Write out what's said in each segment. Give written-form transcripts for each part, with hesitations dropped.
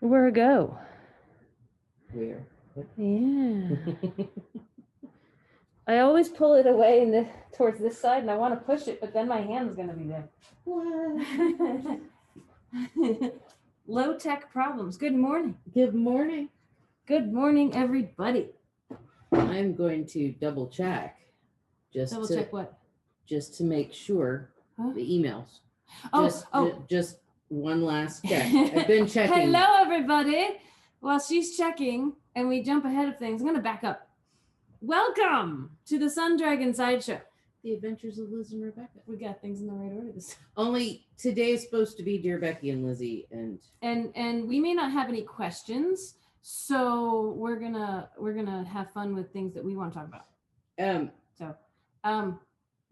Where go? Where? Yeah. I always pull it away towards this side, and I want to push it, but then my hand's gonna be there. What? Low tech problems. Good morning. Good morning. Good morning, everybody. I'm going to double check. Check what? Just to make sure the emails. Just one last check. I've been checking. Hello, everybody. While she's checking and we jump ahead of things, I'm going to back up. Welcome to the Sun Dragon Sideshow. The Adventures of Liz and Rebecca. We got things in the right order this time. Only today is supposed to be Dear Becky and Lizzy, and we may not have any questions, so we're gonna have fun with things that we want to talk about. You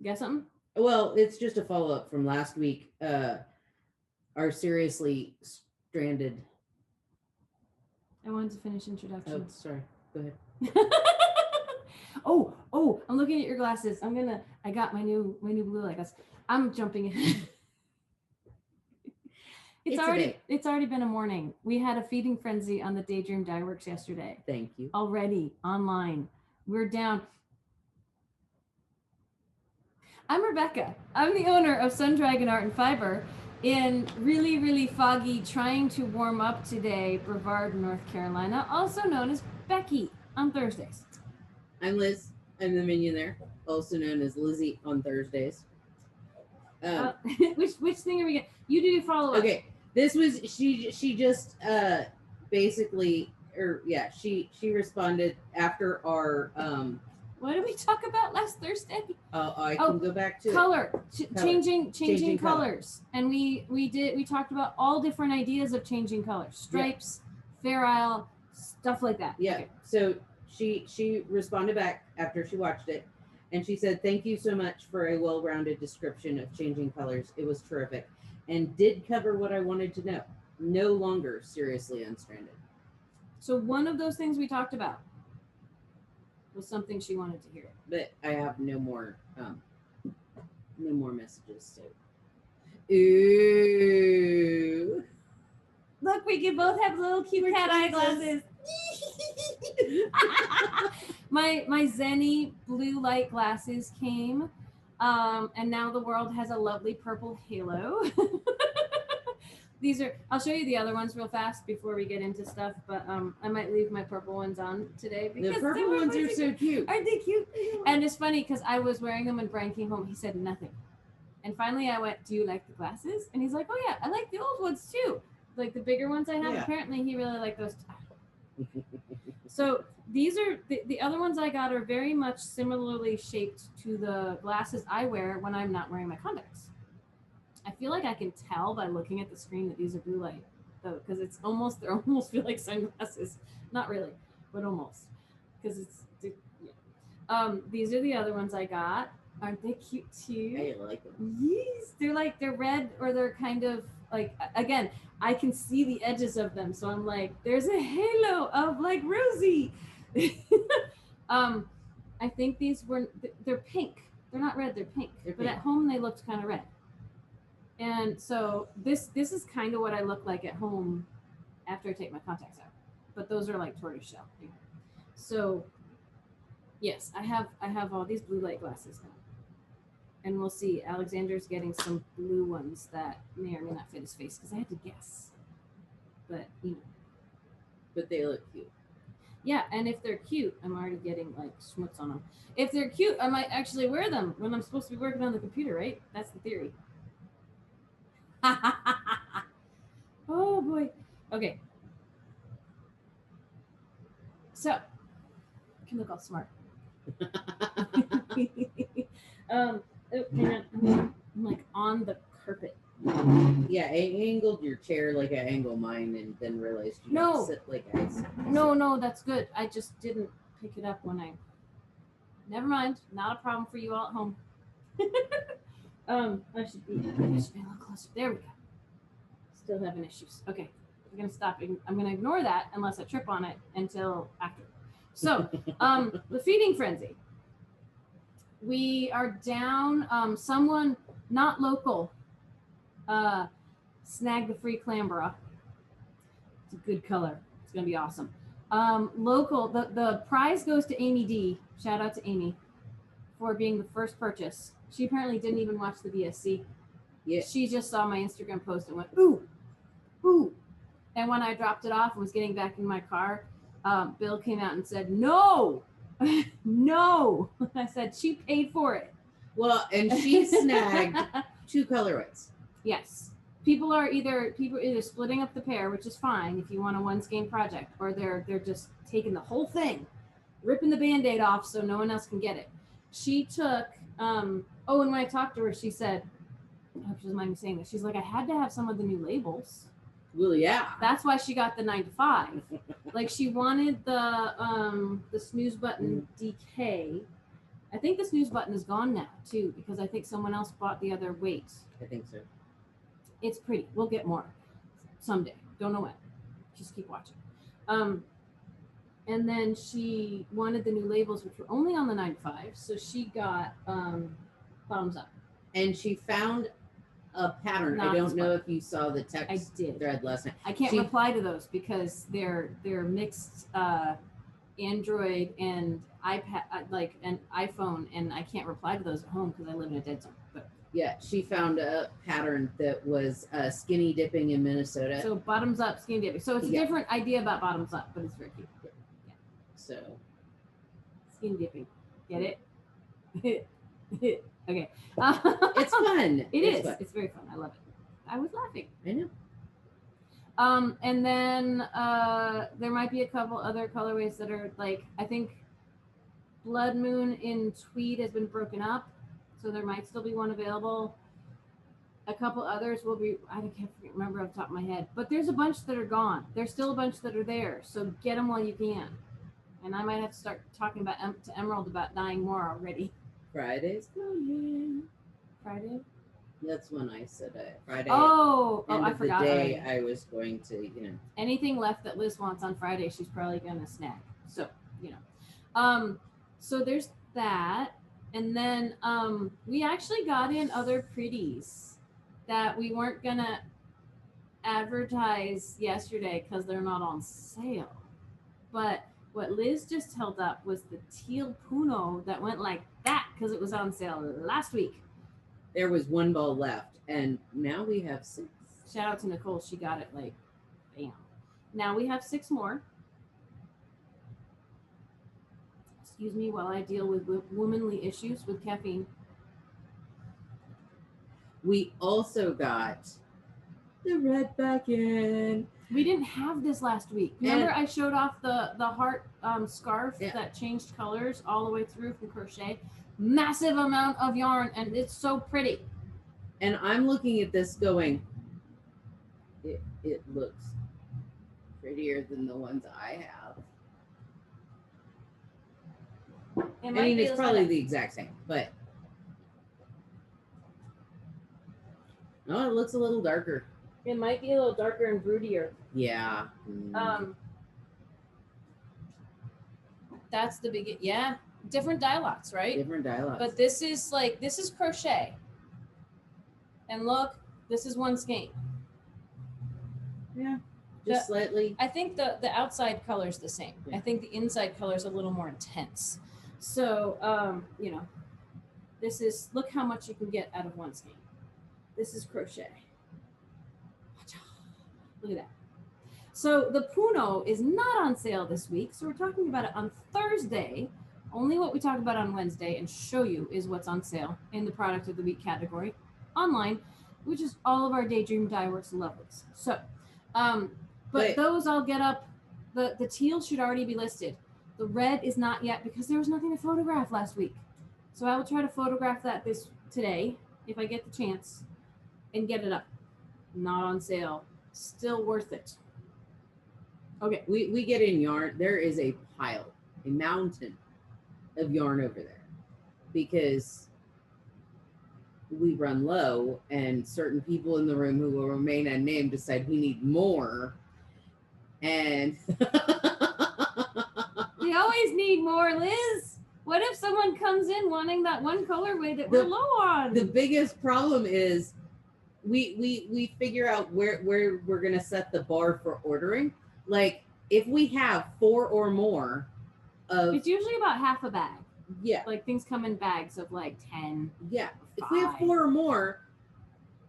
got something? Well, it's just a follow up from last week. Our seriously stranded. I wanted to finish introduction. Oh, sorry. Go ahead. Oh, I'm looking at your glasses. I got my new blue light glasses. I'm jumping in. It's already been a morning. We had a feeding frenzy on the Daydream Dye Works yesterday. Thank you. Already online. We're down. I'm Rebecca. I'm the owner of Sun Dragon Art and Fiber in really, really foggy, trying to warm up today, Brevard, North Carolina, also known as Becky on Thursdays. I'm Liz. I'm the minion there, also known as Lizzy on Thursdays. Which thing are we getting? You do follow up. Okay, this was she just basically, she responded after our What did we talk about last Thursday? I can go back to color. Changing colors. And we talked about all different ideas of changing colors, stripes, Fair Isle, stuff like that. Yeah. Okay. So she responded back after she watched it, and she said, "Thank you so much for a well-rounded description of changing colors. It was terrific, and did cover what I wanted to know. No longer seriously unstranded." So one of those things we talked about was something she wanted to hear. But I have no more messages. So, ooh, look, we can both have little cute cat eyeglasses. my Zenny blue light glasses came, and now the world has a lovely purple halo. These are, I'll show you the other ones real fast before we get into stuff, but I might leave my purple ones on today because the purple ones are so cute. Aren't they cute? And it's funny because I was wearing them and Brian came home, he said nothing. And finally I went, "Do you like the glasses?" And he's like, "Oh yeah, I like the old ones too." Like the bigger ones I have. Yeah. Apparently he really liked those. So these are, the other ones I got are very much similarly shaped to the glasses I wear when I'm not wearing my contacts. I feel like I can tell by looking at the screen that these are blue light, though, because they almost feel like sunglasses. Not really, but almost, because these are the other ones I got. Aren't they cute too? I like them. Yes, they're red, or they're kind of like, again, I can see the edges of them, so I'm like, there's a halo of like Rosie. I think they're pink. They're not red, they're pink. But at home they looked kind of red. And so this is kind of what I look like at home after I take my contacts out. But those are like tortoiseshell. So yes, I have all these blue light glasses now. And we'll see. Alexander's getting some blue ones that may or may not fit his face because I had to guess. But But they look cute. Yeah, and if they're cute, I'm already getting like schmutz on them. If they're cute, I might actually wear them when I'm supposed to be working on the computer, right? That's the theory. Oh boy. Okay. So, I can look all smart. I'm like on the carpet. Yeah, I angled your chair like I angle mine, and then realized you don't sit like I sit. No, that's good. I just didn't pick it up when I. Never mind. Not a problem for you all at home. I should be a little closer. There we go. Still having issues. Okay, I'm gonna stop. I'm gonna ignore that unless I trip on it until after. So, the feeding frenzy. We are down. Someone not local snagged the free Clambra. It's a good color. It's gonna be awesome. Local, the prize goes to Amy D. Shout out to Amy for being the first purchase. She apparently didn't even watch the BSC. Yeah. She just saw my Instagram post and went, ooh, ooh. And when I dropped it off and was getting back in my car, Bill came out and said, no, no. I said, she paid for it. Well, and she snagged 2 colorways. Yes. People are either splitting up the pair, which is fine if you want a one skein project, or they're just taking the whole thing, ripping the Band-Aid off so no one else can get it. She took and when I talked to her, she said, I hope she doesn't mind me saying this. She's like, I had to have some of the new labels. Well, yeah. That's why she got the 9 to 5. Like she wanted the snooze button DK. I think the snooze button is gone now too, because I think someone else bought the other weight. I think so. It's pretty. We'll get more someday. Don't know when. Just keep watching. And then she wanted the new labels, which were only on the 9 to 5. So she got bottoms up. And she found a pattern. I don't know if you saw the text thread last night. I can't reply to those because they're mixed Android and iPad, like an iPhone, and I can't reply to those at home because I live in a dead zone. But yeah, she found a pattern that was skinny dipping in Minnesota. So bottoms up, skinny dipping. So it's a different idea about bottoms up, but it's very cute. Yeah. So skinny dipping, get it? Okay. It's fun. It's fun. It's very fun. I love it. I was laughing. I know. And then there might be a couple other colorways that are like, I think Blood Moon in Tweed has been broken up, so there might still be one available. A couple others will be, I can't remember off the top of my head, but there's a bunch that are gone. There's still a bunch that are there, so get them while you can. And I might have to start talking about to Emerald about dying more already. Friday's coming. Friday? That's when I said it. Friday. I forgot. The day I was going to, anything left that Liz wants on Friday, she's probably gonna snag. So, so there's that. And then we actually got in other pretties that we weren't gonna advertise yesterday because they're not on sale. But what Liz just held up was the teal Puno that went like that because it was on sale last week. There was 1 ball left, and now we have 6. Shout out to Nicole. She got it like, bam. Now we have 6 more. Excuse me while I deal with womanly issues with caffeine. We also got the red back in. We didn't have this last week. Remember I showed off the heart scarf that changed colors all the way through from crochet? Massive amount of yarn, and it's so pretty. And I'm looking at this going, it looks prettier than the ones I have. I mean, it's probably the exact same, but no, it looks a little darker. It might be a little darker and broodier. Yeah. That's the big, different dye lots, right? Different dye lots. But this is crochet. And look, this is one skein. Yeah, just slightly. I think the outside color is the same. Yeah. I think the inside color is a little more intense. So, this is, look how much you can get out of one skein. This is crochet. Look at that. So the Puno is not on sale this week. So we're talking about it on Thursday. Only what we talk about on Wednesday and show you is what's on sale in the product of the week category online, which is all of our Daydream Dye Works lovelies. So, but those I'll get up. The teal should already be listed. The red is not yet because there was nothing to photograph last week. So I will try to photograph that today if I get the chance and get it up. Not on sale. Still worth it. Okay. We get in yarn. There is a pile, a mountain of yarn over there because we run low and certain people in the room who will remain unnamed decide we need more. And we always need more, Liz. What if someone comes in wanting that one colorway that we're low on? The biggest problem is we figure out where we're going to set the bar for ordering. Like if we have 4 or more of, It's usually about half a bag. yeah, Like things come in bags of like 10. yeah. 5. If we have 4 or more,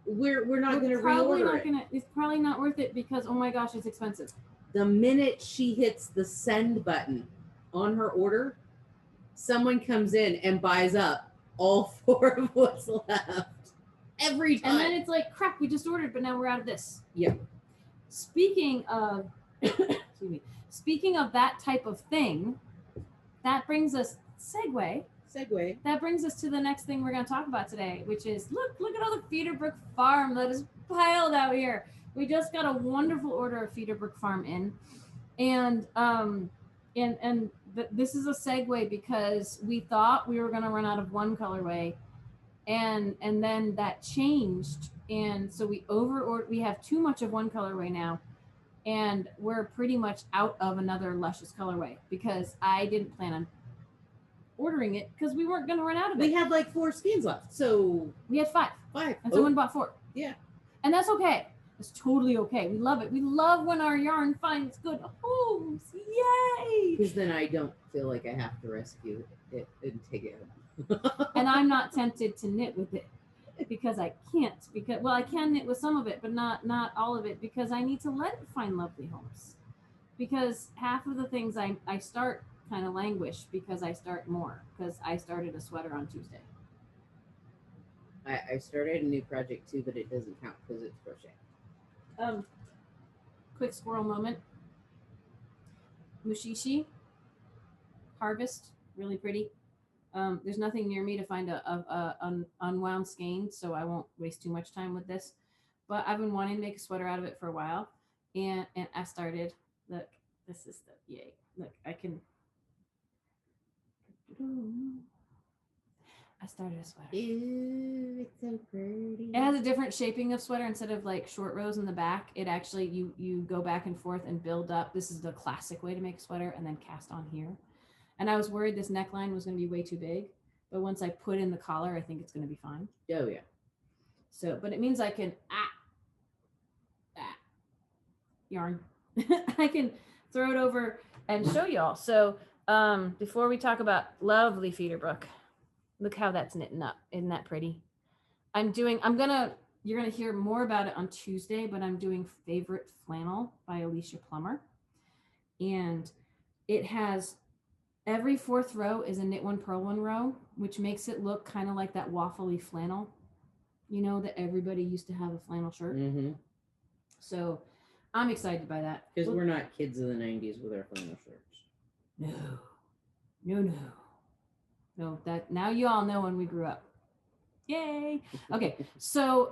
we're not going to probably reorder not it. gonna. It's probably not worth it because oh my gosh, it's expensive. The minute she hits the send button on her order, someone comes in and buys up all 4 of what's left every time. And then it's like, crap, we just ordered, but now we're out of this. Yeah. Speaking of, excuse me, speaking of that type of thing, that brings us segue. That brings us to the next thing we're going to talk about today, which is look at all the Feederbrook Farm that is piled out here. We just got a wonderful order of Feederbrook Farm in, and this is a segue because we thought we were going to run out of one colorway, and then that changed, and so we overordered. We have too much of one colorway now, and we're pretty much out of another luscious colorway because I didn't plan on ordering it because we weren't going to run out of it. We had like 4 skeins left, so we had 5, and someone bought 4. Yeah, and that's okay. It's totally okay. We love it. We love when our yarn finds good homes. Yay! Because then I don't feel like I have to rescue it and take it home. And I'm not tempted to knit with it because I can't. Because well, I can knit with some of it, but not all of it because I need to let it find lovely homes. Because half of the things I start kind of languish because I start more because I started a sweater on Tuesday. I started a new project too, but it doesn't count because it's crochet. Quick squirrel moment. Mushishi harvest, really pretty. There's nothing near me to find a unwound skein, so I won't waste too much time with this. But I've been wanting to make a sweater out of it for a while, and I started. Look, this is the yay. Look, I can. I started a sweater. Ew, it's so pretty. It has a different shaping of sweater. Instead of like short rows in the back, it actually you go back and forth and build up. This is the classic way to make a sweater, and then cast on here. And I was worried this neckline was going to be way too big, but once I put in the collar, I think it's going to be fine. Oh yeah. So, but it means I can yarn. I can throw it over and show y'all. So, before we talk about lovely Feederbrook, look how that's knitting up. Isn't that pretty? You're gonna hear more about it on Tuesday, but I'm doing Favorite Flannel by Alicia Plummer. And it has every 4th row is a knit 1 purl 1 row, which makes it look kind of like that waffly flannel, you know, that everybody used to have a flannel shirt. Mm-hmm. So I'm excited by that. Because we're not kids of the 90s with our flannel shirts. No, that now you all know when we grew up. Yay. Okay. So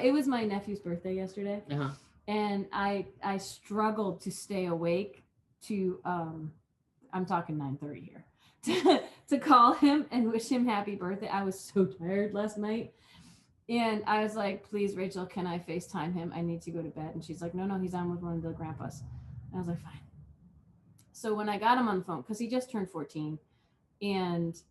it was my nephew's birthday yesterday. Uh-huh. And I struggled to stay awake to I'm talking 9:30 here to call him and wish him happy birthday. I was so tired last night. And I was like, please, Rachel, can I FaceTime him? I need to go to bed. And she's like, no, he's on with one of the grandpas. And I was like, fine. So when I got him on the phone, because he just turned 14, and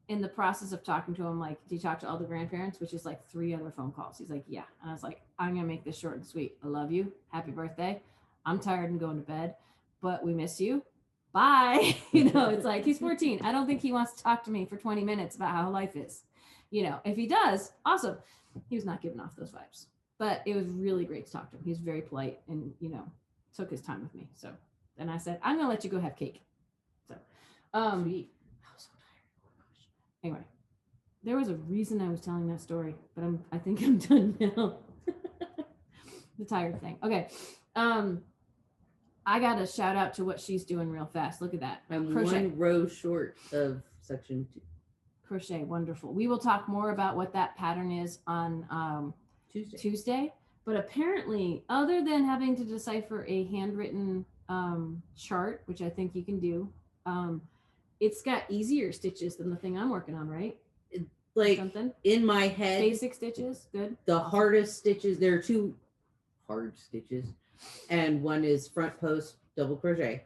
in the process of talking to him, like, do you talk to all the grandparents? Which is like 3 other phone calls. He's like, yeah. And I was like, I'm going to make this short and sweet. I love you. Happy birthday. I'm tired and going to bed, but we miss you. Bye. You know, it's like, he's 14. I don't think he wants to talk to me for 20 minutes about how life is. You know, if he does, awesome. He was not giving off those vibes, but it was really great to talk to him. He was very polite and, you know, took his time with me. So then I said, I'm going to let you go have cake. So, Sweet. I was so tired. Oh my gosh. Anyway, there was a reason I was telling that story, but I think I'm done now. The tired thing. Okay. I got a shout out to what she's doing real fast. Look at that. I'm Crochet. 1 row short of section 2. Crochet Wonderful. We will talk more about what that pattern is on Tuesday. But apparently, other than having to decipher a handwritten chart, which I think you can do, it's got easier stitches than the thing I'm working on, right? Like something in my head, basic stitches. Good. The hardest stitches. There are 2 hard stitches, and one is front post double crochet.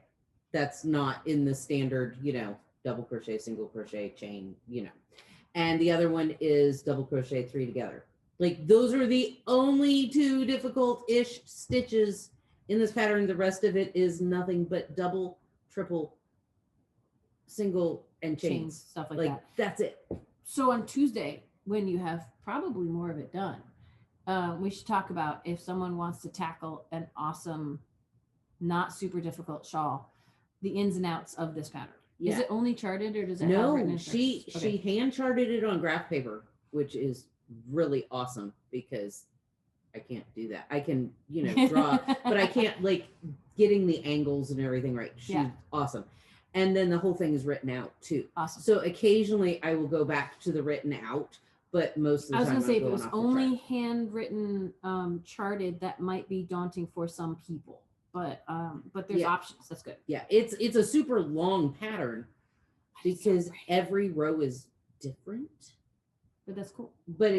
That's not in the standard, you know, double crochet, single crochet, chain, you know. And the other one is double crochet 3 together. Like those are the only 2 difficult-ish stitches in this pattern. The rest of it is nothing but double, triple, single, and chains. Stuff like that. That's it. So on Tuesday, when you have probably more of it done, we should talk about if someone wants to tackle an awesome, not super difficult shawl, the ins and outs of this pattern. Yeah. Is it only charted, or does it have written instructions? She hand charted it on graph paper, which is really awesome because I can't do that. I can, draw, but I can't getting the angles and everything right. She's awesome. And then the whole thing is written out too. Awesome. So occasionally I will go back to the written out, but most of the time I was going to say, if it was only handwritten, charted, that might be daunting for some people. But there's options. That's good. Yeah, it's a super long pattern because every row is different. But that's cool. But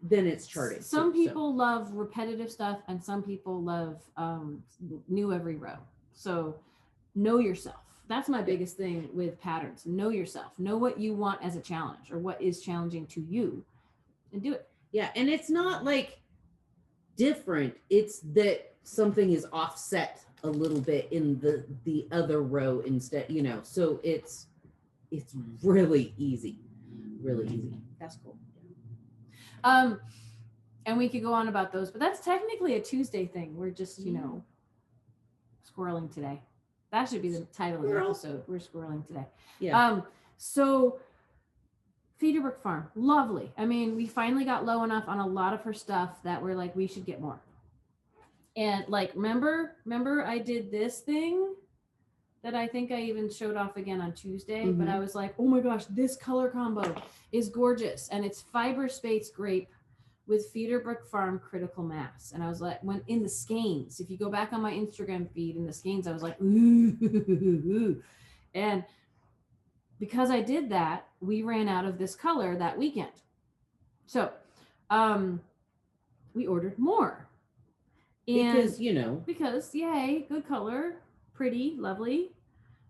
then it's charted. Some people love repetitive stuff, and some people love new every row. So know yourself. That's my biggest thing with patterns. Know yourself. Know what you want as a challenge or what is challenging to you, and do it. Yeah, and it's not different. It's that something is offset a little bit in the other row instead, so it's really easy. That's cool. And we could go on about those, but that's technically a Tuesday thing. We're just squirreling today. That should be the title of the episode. We're squirreling today. So Feederbrook Farm, lovely. I mean, we finally got low enough on a lot of her stuff that we're we should get more. And remember I did this thing that I think I even showed off again on Tuesday, but I was like, oh my gosh, this color combo is gorgeous. And it's Fiber Space Grape with Feederbrook Farm Critical Mass. And I was like, when in the skeins, if you go back on my Instagram feed in the skeins, I was like, ooh. And because I did that, we ran out of this color that weekend. So we ordered more. Because yay, good color, pretty, lovely.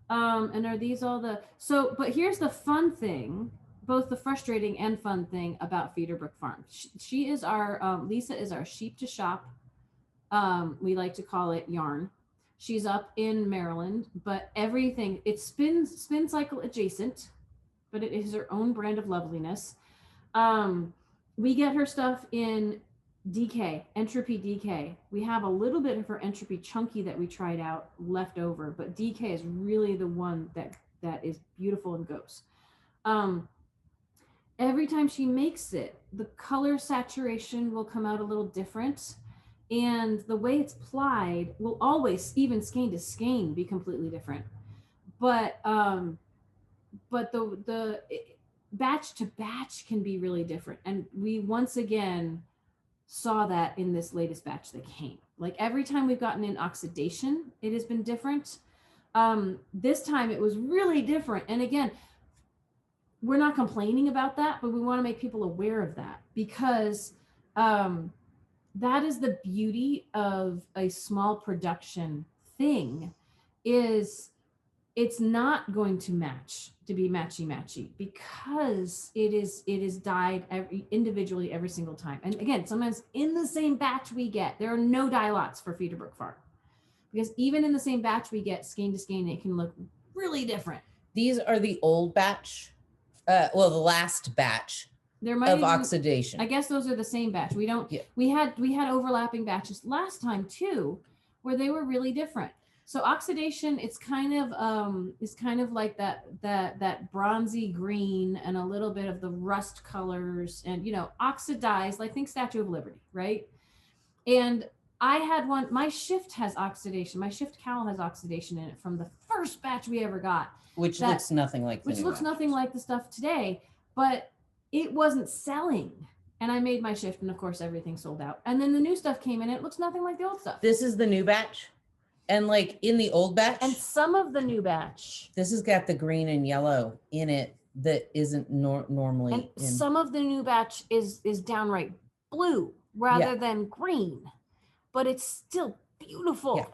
And are these all but here's the fun thing, both the frustrating and fun thing about Feederbrook Farm. She is our, Lisa is our sheep to shop. We like to call it yarn. She's up in Maryland, but everything, it's spin cycle adjacent, but it is her own brand of loveliness. We get her stuff in DK, Entropy DK. We have a little bit of her Entropy Chunky that we tried out left over, but DK is really the one that is beautiful and goes. Every time she makes it, the color saturation will come out a little different, and the way it's plied will always, even skein to skein, be completely different. But the batch to batch can be really different, and we once again saw that in this latest batch that came. Every time we've gotten in oxidation, it has been different. This time it was really different. And again, we're not complaining about that, but we want to make people aware of that, because that is the beauty of a small production thing, is it's not going to be matchy because it is dyed individually every single time. And again, sometimes in the same batch there are no dye lots for Feederbrook Farm, because even in the same batch we get skein to skein, it can look really different. These are the old batch, the last batch of oxidation. I guess those are the same batch. We had overlapping batches last time too, where they were really different. So oxidation, it's kind of like that bronzy green and a little bit of the rust colors, and oxidized, think Statue of Liberty, right? And I had one, my shift has oxidation. My shift cowl has oxidation in it from the first batch we ever got. Which looks nothing like the stuff today, but it wasn't selling. And I made my shift, and of course everything sold out. And then the new stuff came in, and it looks nothing like the old stuff. This is the new batch? And in the old batch, and some of the new batch, this has got the green and yellow in it that isn't normally. And some of the new batch is downright blue rather than green, but it's still beautiful. Yeah.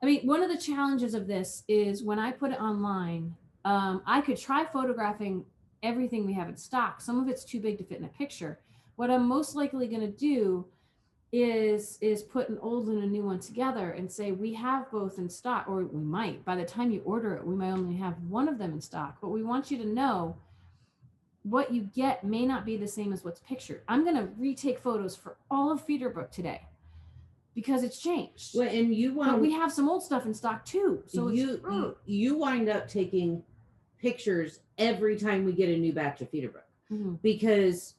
I mean, one of the challenges of this is when I put it online, I could try photographing everything we have in stock. Some of it's too big to fit in a picture. What I'm most likely going to do is put an old and a new one together and say, we have both in stock, or we might, by the time you order it, we might only have one of them in stock, but we want you to know what you get may not be the same as what's pictured. I'm going to retake photos for all of Feederbrook today because it's changed. Well, and but we have some old stuff in stock too. So you wind up taking pictures every time we get a new batch of Feederbrook because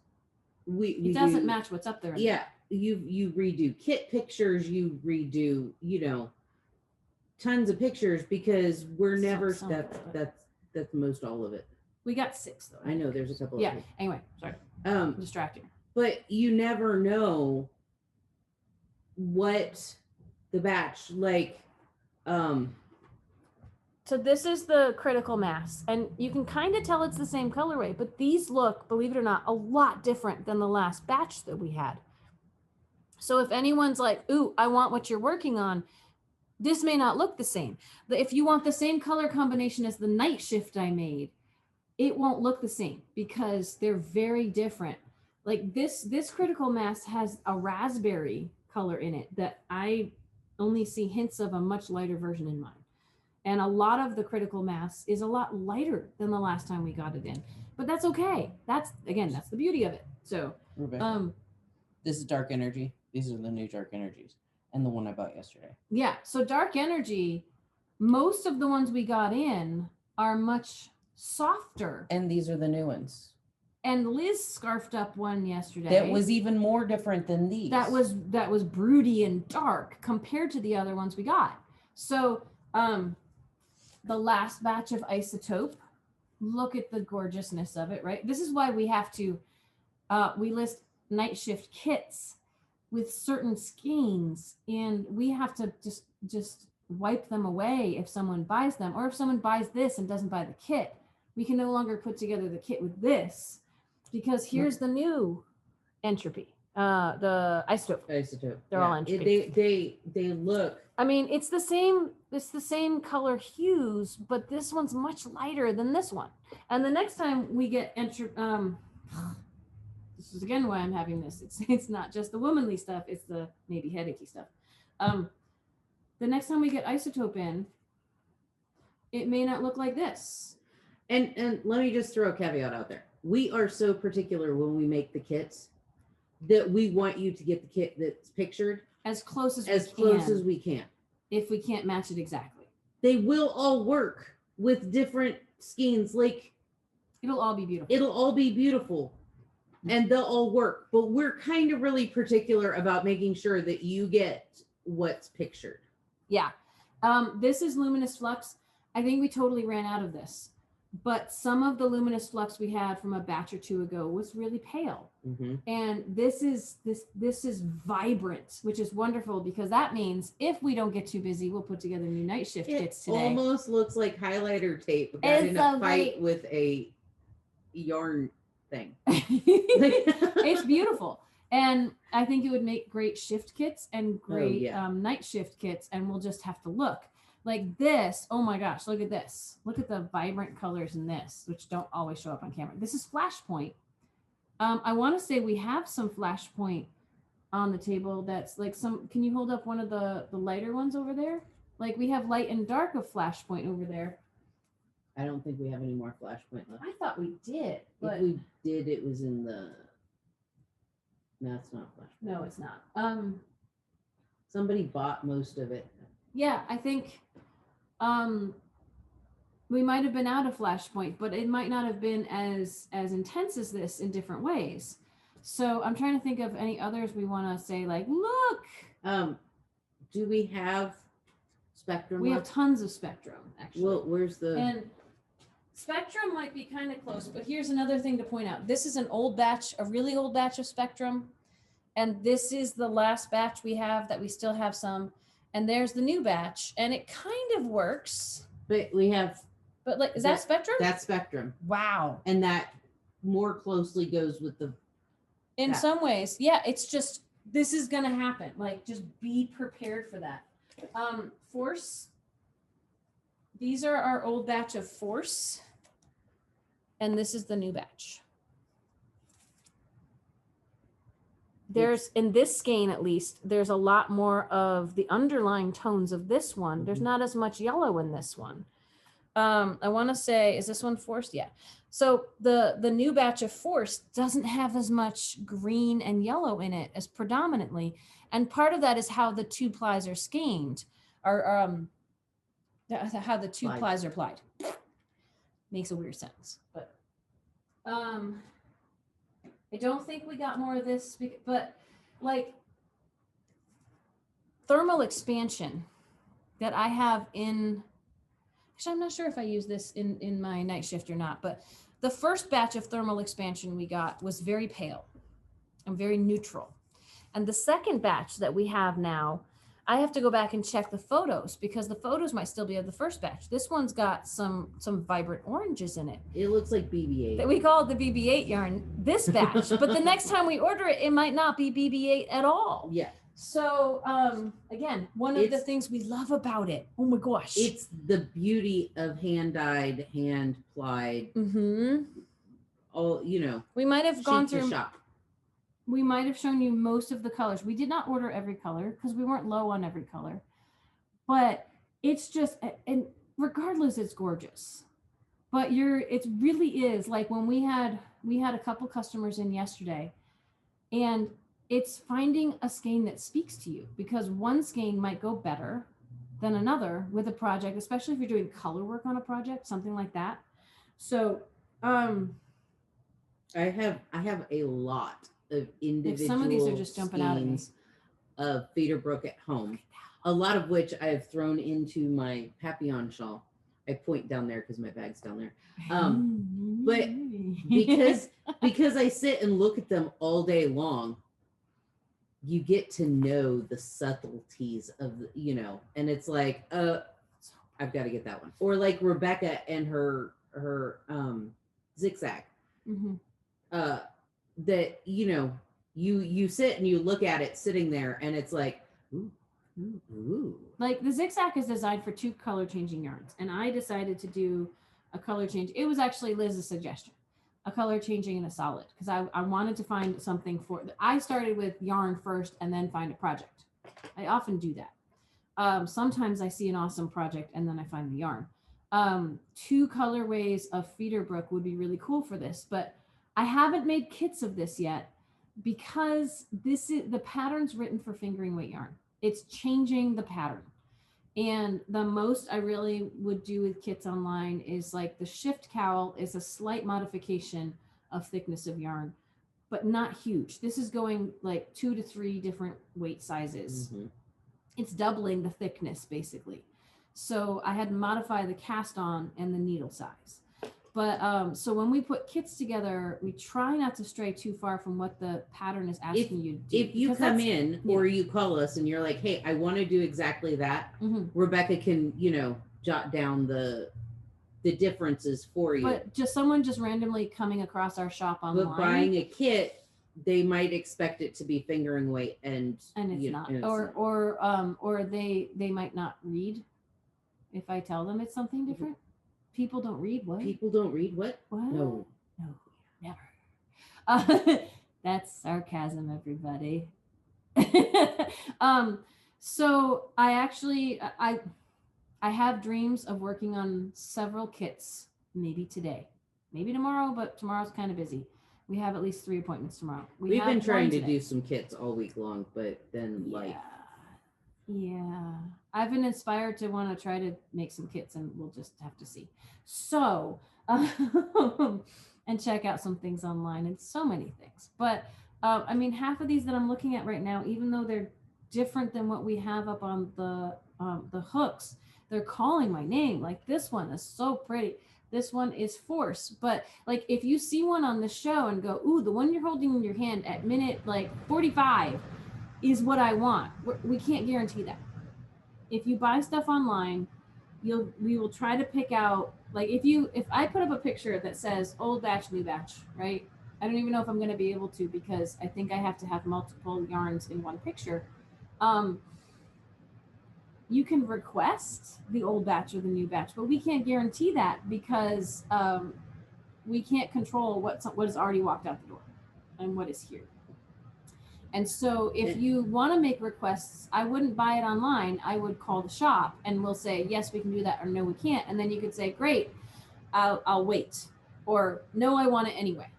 we it doesn't match what's up there anymore. Yeah, you redo kit pictures, you redo, you know, tons of pictures because we're never that's most all of it. We got 6 though. I know there's a couple of anyway, sorry. Distracting. But you never know what the batch like so this is the critical mass, and you can kind of tell it's the same colorway, but these look, believe it or not, a lot different than the last batch that we had. So if anyone's like, ooh, I want what you're working on, this may not look the same. If you want the same color combination as the night shift I made, it won't look the same because they're very different. Like this critical mass has a raspberry color in it that I only see hints of a much lighter version in mine. And a lot of the critical mass is a lot lighter than the last time we got it in, but that's okay. That's the beauty of it. So, Rebecca, this is dark energy. These are the new dark energies and the one I bought yesterday. Yeah. So dark energy, most of the ones we got in are much softer. And these are the new ones. And Liz scarfed up one yesterday. That was even more different than these. That was broody and dark compared to the other ones we got. So, the last batch of Isotope, look at the gorgeousness of it, right? This is why we have to, we list night shift kits with certain skeins, and we have to just wipe them away if someone buys them, or if someone buys this and doesn't buy the kit, we can no longer put together the kit with this, because here's the new entropy, the Isotope. They're all entropy. They look. I mean, it's the same color hues, but this one's much lighter than this one. And the next time we get this is again why I'm having this. It's not just the womanly stuff, it's the maybe headachy stuff. The next time we get Isotope in, it may not look like this. And let me just throw a caveat out there. We are so particular when we make the kits that we want you to get the kit that's pictured as close as we can. If we can't match it exactly. They will all work with different skeins. Like it'll all be beautiful. And they'll all work. But we're kind of really particular about making sure that you get what's pictured. Yeah. This is Luminous Flux. I think we totally ran out of this. But some of the Luminous Flux we had from a batch or two ago was really pale. And this is vibrant, which is wonderful, because that means if we don't get too busy, we'll put together new night shift kits today. It almost looks like highlighter tape got in a fight with a yarn thing. It's beautiful. And I think it would make great shift kits and great night shift kits, and we'll just have to look. Like this, oh my gosh, look at this. Look at the vibrant colors in this, which don't always show up on camera. This is Flashpoint. I want to say we have some Flashpoint on the table that's like some, can you hold up one of the lighter ones over there? Like we have light and dark of Flashpoint over there. I don't think we have any more Flashpoint left. I thought we did. But if we did, it was in the, no, it's not Flashpoint. No, it's not. Somebody bought most of it. Yeah, I think we might have been out of Flashpoint, but it might not have been as intense as this in different ways. So I'm trying to think of any others we want to say, like, look. Do we have Spectrum? We have tons of Spectrum, actually. Well, where's the... And Spectrum might be kind of close, but here's another thing to point out. This is an old batch, a really old batch of Spectrum. And this is the last batch we have that we still have some. And there's the new batch, and it kind of works. But we have... But like, is that Spectrum? That's Spectrum. Wow. And that more closely goes with the... In some ways, yeah, it's just, this is going to happen. Like, just be prepared for that. Force. These are our old batch of Force. And this is the new batch. there's in this skein at least, there's a lot more of the underlying tones of this one. There's not as much yellow in this one. I want to say, is this one forced? Yeah. So the new batch of forced doesn't have as much green and yellow in it as predominantly, and part of that is how the two plies are skeined, or how the two plies are plied. Makes a weird sense, but I don't think we got more of this, but like thermal expansion that I have in, actually I'm not sure if I use this in my night shift or not, but the first batch of thermal expansion we got was very pale and very neutral. And the second batch that we have now, I have to go back and check the photos because the photos might still be of the first batch. This one's got some vibrant oranges in it. It looks like BB-8. That we call it the BB-8 yarn, this batch. But the next time we order it, it might not be BB-8 at all. Yeah. So again, one of the things we love about it, oh my gosh. It's the beauty of hand-dyed, hand-plied. All, you know. We might have gone through shop. We might have shown you most of the colors. We did not order every color because we weren't low on every color. But it's just, and regardless, it's gorgeous. But it really is like when we had a couple customers in yesterday, and it's finding a skein that speaks to you, because one skein might go better than another with a project, especially if you're doing color work on a project, something like that. So I have a lot of individual some of these are just jumping out at me. Of Feederbrook at home, a lot of which I've thrown into my papillon shawl. I point down there because my bag's down there. But because I sit and look at them all day long, you get to know the subtleties of, you know, and it's like, I've got to get that one. Or like Rebecca and her Zigzag. That, you know, you sit and you look at it sitting there and it's like, ooh, ooh, ooh. Like the Zigzag is designed for 2 color changing yarns, and I decided to do a color change. It was actually Liz's suggestion, a color changing and a solid, because I wanted to find something for, I started with yarn first and then find a project. I often do that. Sometimes I see an awesome project and then I find the yarn. 2 colorways of Feederbrook would be really cool for this, but I haven't made kits of this yet because the pattern's written for fingering weight yarn. It's changing the pattern. And the most I really would do with kits online is like the shift cowl is a slight modification of thickness of yarn, but not huge. This is going like 2 to 3 different weight sizes. It's doubling the thickness basically. So I had to modify the cast on and the needle size. But so when we put kits together, we try not to stray too far from what the pattern is asking you to do. If you come in or you call us and you're like, hey, I want to do exactly that, Rebecca can, you know, jot down the differences for you. But just someone just randomly coming across our shop online. But buying a kit, they might expect it to be fingering weight and it's not. Or they might not read if I tell them it's something different. People don't read what? People don't read what? What? No, never. That's sarcasm, everybody. So I actually, I have dreams of working on several kits, maybe today, maybe tomorrow, but tomorrow's kind of busy. We have at least 3 appointments tomorrow. We've been trying to do some kits all week long, but then yeah, I've been inspired to want to try to make some kits, and we'll just have to see. So, and check out some things online and so many things. But I mean, half of these that I'm looking at right now, even though they're different than what we have up on the hooks, they're calling my name. Like this one is so pretty. This one is force. But like if you see one on the show and go, ooh, the one you're holding in your hand at minute like 45 is what I want. We can't guarantee that. If you buy stuff online, we will try to pick out, like if I put up a picture that says old batch, new batch, right? I don't even know if I'm going to be able to, because I think I have to have multiple yarns in one picture. You can request the old batch or the new batch, but we can't guarantee that because we can't control what has already walked out the door and what is here. And so if you want to make requests, I wouldn't buy it online. I would call the shop and we'll say, yes, we can do that, or no, we can't. And then you could say, great, I'll wait, or no, I want it anyway.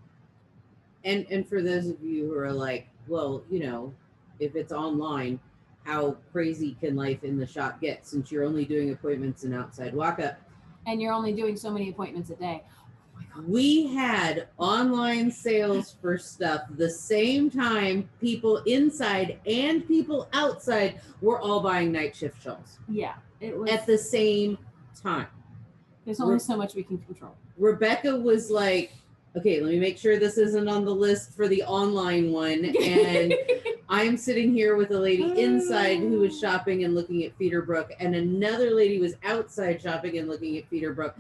And for those of you who are like, well, you know, if it's online, how crazy can life in the shop get since you're only doing appointments and outside walk up? And you're only doing so many appointments a day. We had online sales for stuff the same time people inside and people outside were all buying night shift shawls. Yeah, it was at the same time. There's only so much we can control. Rebecca was like, okay, let me make sure this isn't on the list for the online one. And I'm sitting here with a lady inside who was shopping and looking at Feederbrook, and another lady was outside shopping and looking at Feederbrook,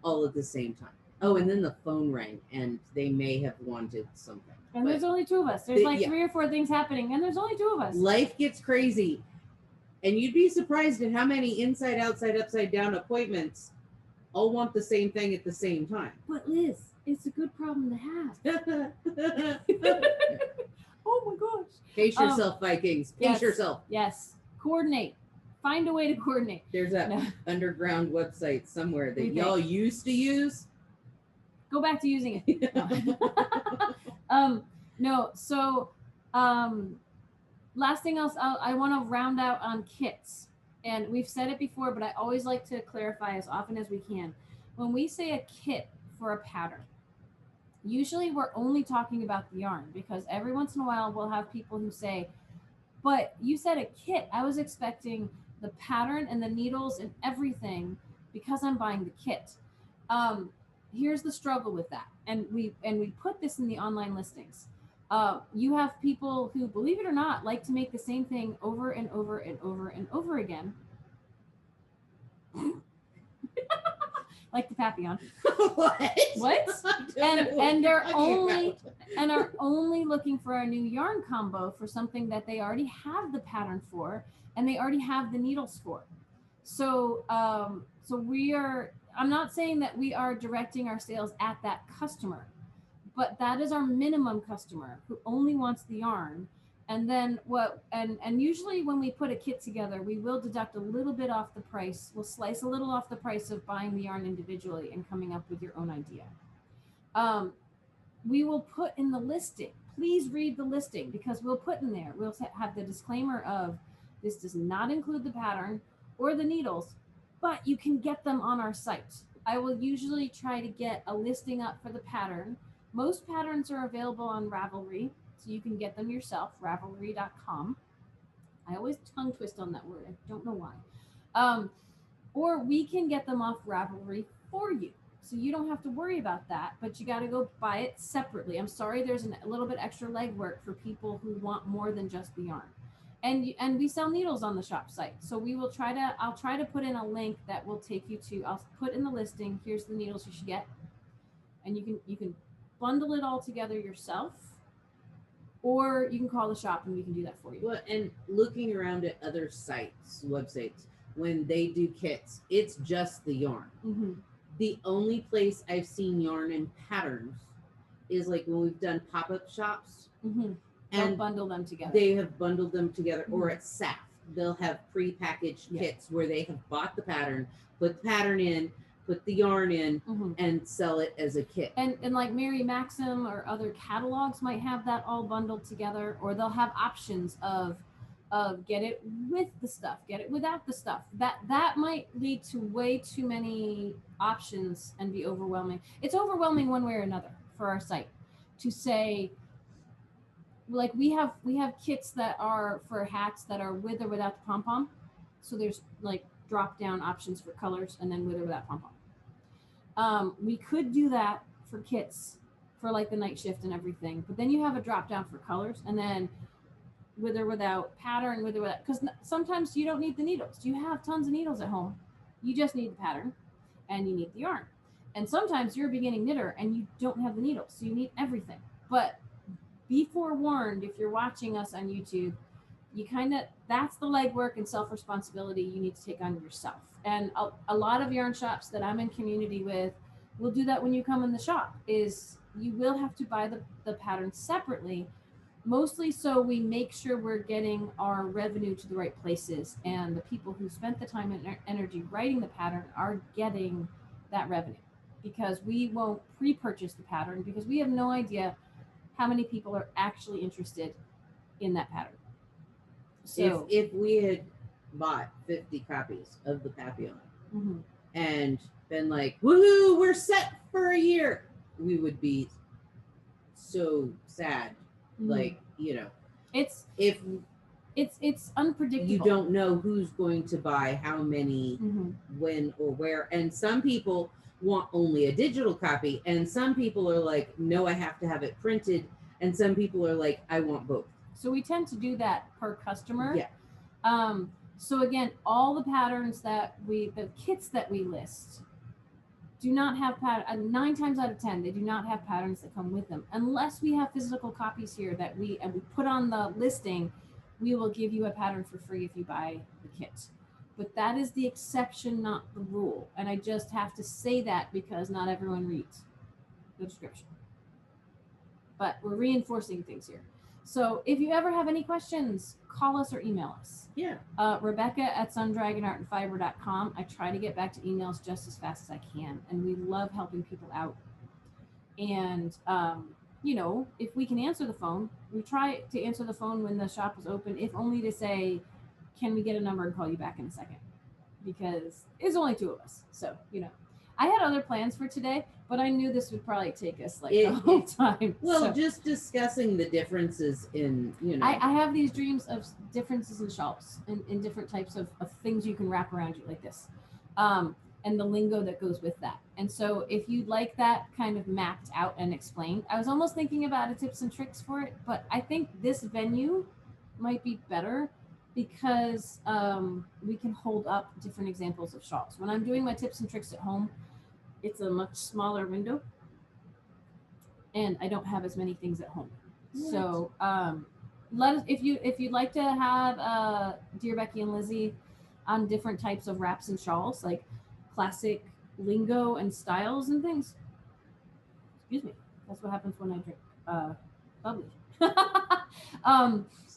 all at the same time. Oh, and then the phone rang, and they may have wanted something. And there's only two of us. There's like 3 or 4 things happening, and there's only 2 of us. Life gets crazy. And you'd be surprised at how many inside, outside, upside down appointments all want the same thing at the same time. But Liz, it's a good problem to have. Oh my gosh. Pace yourself, Vikings. Pace yourself. Yes. Coordinate. Find a way to coordinate. There's that underground website somewhere that y'all used to use. Go back to using it. No. So last thing else, I want to round out on kits. And we've said it before, but I always like to clarify as often as we can. When we say a kit for a pattern, usually we're only talking about the yarn, because every once in a while we'll have people who say, but you said a kit. I was expecting the pattern and the needles and everything because I'm buying the kit. Here's the struggle with that. And we put this in the online listings. You have people who, believe it or not, like to make the same thing over and over and over and over again. Like the Papillon. What? And they're only looking for a new yarn combo for something that they already have the pattern for and they already have the needles for. So I'm not saying that we are directing our sales at that customer, but that is our minimum customer who only wants the yarn. And then and usually when we put a kit together, we will deduct a little bit off the price. We'll slice a little off the price of buying the yarn individually and coming up with your own idea. We will put in the listing. Please read the listing, because we'll put in there, we'll have the disclaimer of this does not include the pattern or the needles, but you can get them on our site. I will usually try to get a listing up for the pattern. Most patterns are available on Ravelry, so you can get them yourself, ravelry.com. I always tongue twist on that word. I don't know why. Or we can get them off Ravelry for you. So you don't have to worry about that, but you got to go buy it separately. I'm sorry, there's a little bit extra legwork for people who want more than just the yarn. And we sell needles on the shop site. So I'll try to put in a link that will take you to, I'll put in the listing, here's the needles you should get. And you can bundle it all together yourself, or you can call the shop and we can do that for you. Well, and looking around at other websites, when they do kits, it's just the yarn. Mm-hmm. The only place I've seen yarn and patterns is like when we've done pop-up shops. Mm-hmm. And they'll bundle them together. They have bundled them together. Mm-hmm. Or at SAF, they'll have pre-packaged kits where they have bought the pattern, put the pattern in, put the yarn in, mm-hmm. and sell it as a kit. And like Mary Maxim or other catalogs might have that all bundled together, or they'll have options of get it with the stuff, get it without the stuff. That might lead to way too many options and be overwhelming. It's overwhelming one way or another for our site to say, like we have kits that are for hats that are with or without the pom-pom. So there's like drop down options for colors and then with or without pom-pom. We could do that for kits for like the night shift and everything, but then you have a drop down for colors and then with or without pattern, with or without, because sometimes you don't need the needles. You have tons of needles at home. You just need the pattern and you need the yarn. And sometimes you're a beginning knitter and you don't have the needles, so you need everything. But be forewarned, if you're watching us on YouTube, that's the legwork and self-responsibility you need to take on yourself. And a lot of yarn shops that I'm in community with will do that when you come in the shop, is you will have to buy the pattern separately, Mostly so we make sure we're getting our revenue to the right places, and the people who spent the time and energy writing the pattern are getting that revenue, because we won't pre-purchase the pattern because we have no idea how many people are actually interested in that pattern. So if we had bought 50 copies of the Papillon mhm. and been like, woohoo, we're set for a year, we would be so sad. Like, you know, it's if it's unpredictable. you don't know who's going to buy how many, Mhm. when or where. And some people want only a digital copy, and some people are like, no, I have to have it printed, and some people are like, I want both. So we tend to do that per customer. Yeah. So again, all the patterns that the kits that we list do not have 9 times out of 10 they do not have patterns that come with them, unless we have physical copies here that we put on the listing. We will give you a pattern for free if you buy the kit, but that is the exception, not the rule. And I just have to say that because not everyone reads the description, but we're reinforcing things here. So if you ever have any questions, call us or email us. Yeah. Rebecca@sundragonartandfiber.com. I try to get back to emails just as fast as I can, and we love helping people out. And you know, if we can answer the phone, we try to answer the phone when the shop is open, if only to say, can we get a number and call you back in a second? Because it's only 2 of us. So, you know, I had other plans for today, but I knew this would probably take us like the whole time. Well, so, just discussing the differences in, you know. I have these dreams of differences in shawls and in different types of things you can wrap around you like this. And the lingo that goes with that. And so if you'd like that kind of mapped out and explained, I was almost thinking about a tips and tricks for it, but I think this venue might be better because we can hold up different examples of shawls. When I'm doing my tips and tricks at home, it's a much smaller window and I don't have as many things at home. What? So let us, if you'd like to have Dear Becky and Lizzy on different types of wraps and shawls, like classic lingo and styles and things. Excuse me. That's what happens when I drink bubbly.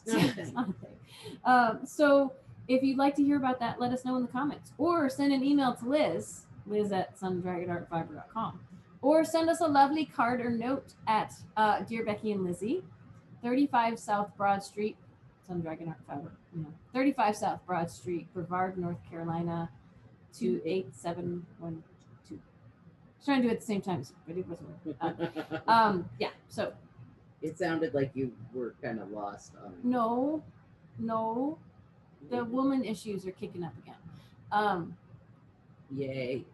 It's not a thing. So if you'd like to hear about that, let us know in the comments, or send an email to Liz@sundragonartfiber.com, or send us a lovely card or note at Dear Becky and Lizzy, 35 South Broad Street, Sundragon Art Fiber, 35 South Broad Street, Brevard, North Carolina, 28712. I was trying to do it at the same time, but it wasn't. Yeah, so. It sounded like you were kind of lost on. No. The woman issues are kicking up again. Yay.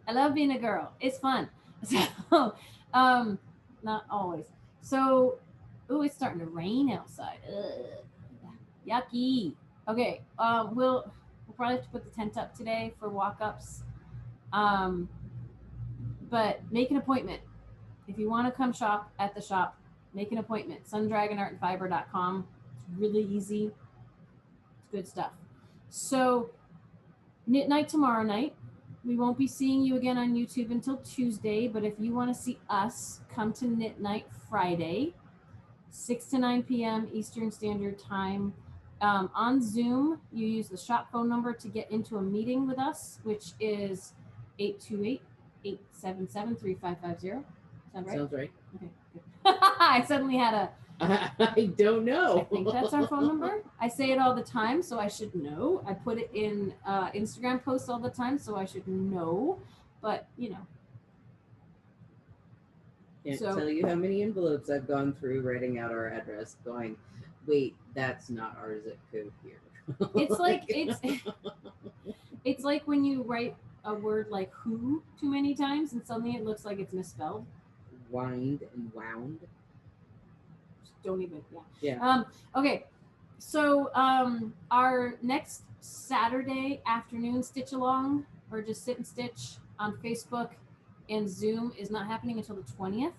I love being a girl. It's fun. So, not always. So, it's starting to rain outside. Ugh. Yucky. Okay. We'll probably have to put the tent up today for walk-ups. But make an appointment. If you want to come shop at the shop, make an appointment. sundragonartandfiber.com. It's really easy. It's good stuff. So, knit night tomorrow night. We won't be seeing you again on YouTube until Tuesday, but if you want to see us, come to knit night Friday, 6 to 9 p.m. Eastern Standard Time. On Zoom, you use the shop phone number to get into a meeting with us, which is 828-877-3550. Sound right? Sounds right. Okay, good. I suddenly had a... I don't know. I think that's our phone number. I say it all the time, so I should know. I put it in Instagram posts all the time, so I should know. But, Can't tell you how many envelopes I've gone through writing out our address, going, wait, that's not our zip code here. It's like it's like when you write a word like who too many times and suddenly it looks like it's misspelled. Wind and wound. Don't even. Yeah. Okay. So our next Saturday afternoon stitch along or just sit and stitch on Facebook and Zoom is not happening until the 20th.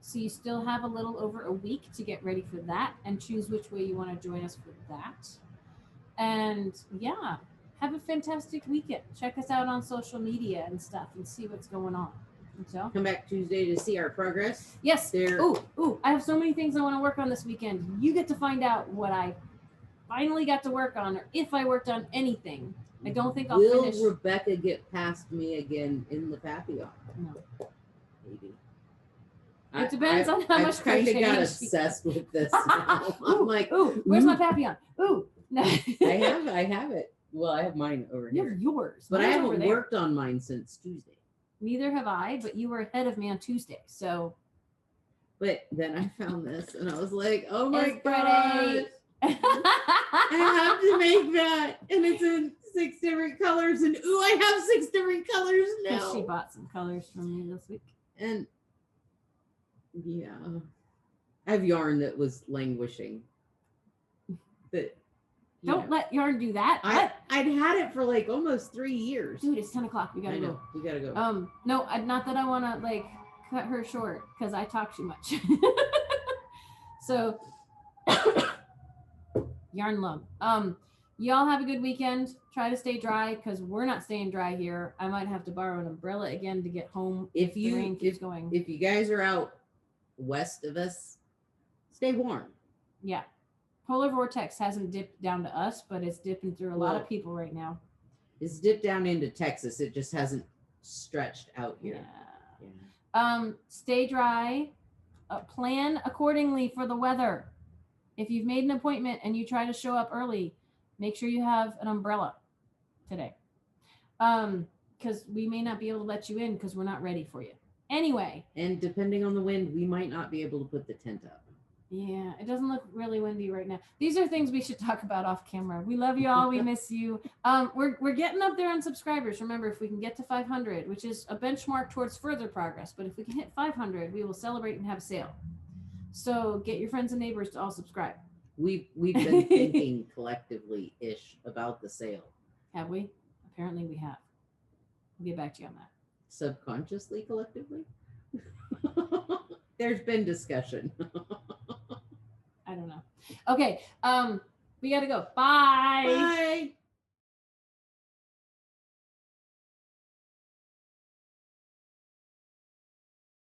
So you still have a little over a week to get ready for that and choose which way you want to join us for that. And yeah, have a fantastic weekend. Check us out on social media and stuff and see what's going on. So come back Tuesday to see our progress. yes. There. Ooh, I have so many things I want to work on this weekend. You get to find out what I finally got to work on, or if I worked on anything. I don't think I'll finish. Will Rebecca get past me again in the Papillon? No. Maybe. It depends on how much I kind of crocheting got she obsessed with this. Now. I'm like, ooh, where's my Papillon? Ooh, no. I have it. Well, I have mine over You here, have yours, but I Mine's haven't over there. worked on mine since Tuesday. Neither have I, but you were ahead of me on Tuesday, so. But then I found this, and I was like, oh my It's gosh. pretty. I have to make that, and it's in 6 different colors, and ooh, I have 6 different colors now. She bought some colors from me this week. And yeah, I have yarn that was languishing. But Don't let yarn do that. I'd had it for like almost 3 years. Dude, it's 10 o'clock. We gotta go. We gotta go. No, not that I want to like cut her short because I talk too much. So, yarn love. Y'all have a good weekend. Try to stay dry because we're not staying dry here. I might have to borrow an umbrella again to get home if the rain keeps going. If you guys are out west of us, stay warm. Yeah. Polar vortex hasn't dipped down to us, but it's dipping through a lot of people right now. It's dipped down into Texas. It just hasn't stretched out here. Yeah. Stay dry. Plan accordingly for the weather. If you've made an appointment and you try to show up early, make sure you have an umbrella today. Because we may not be able to let you in because we're not ready for you. Anyway. And depending on the wind, we might not be able to put the tent up. Yeah, it doesn't look really windy right now. These are things we should talk about off camera. We love you all. We miss you. We're getting up there on subscribers. Remember, if we can get to 500, which is a benchmark towards further progress, but if we can hit 500, we will celebrate and have a sale. So get your friends and neighbors to all subscribe. We've been thinking collectively-ish about the sale. Have we? Apparently we have. We'll get back to you on that. Subconsciously, collectively? There's been discussion. I don't know. Okay. We got to go. Bye. Bye.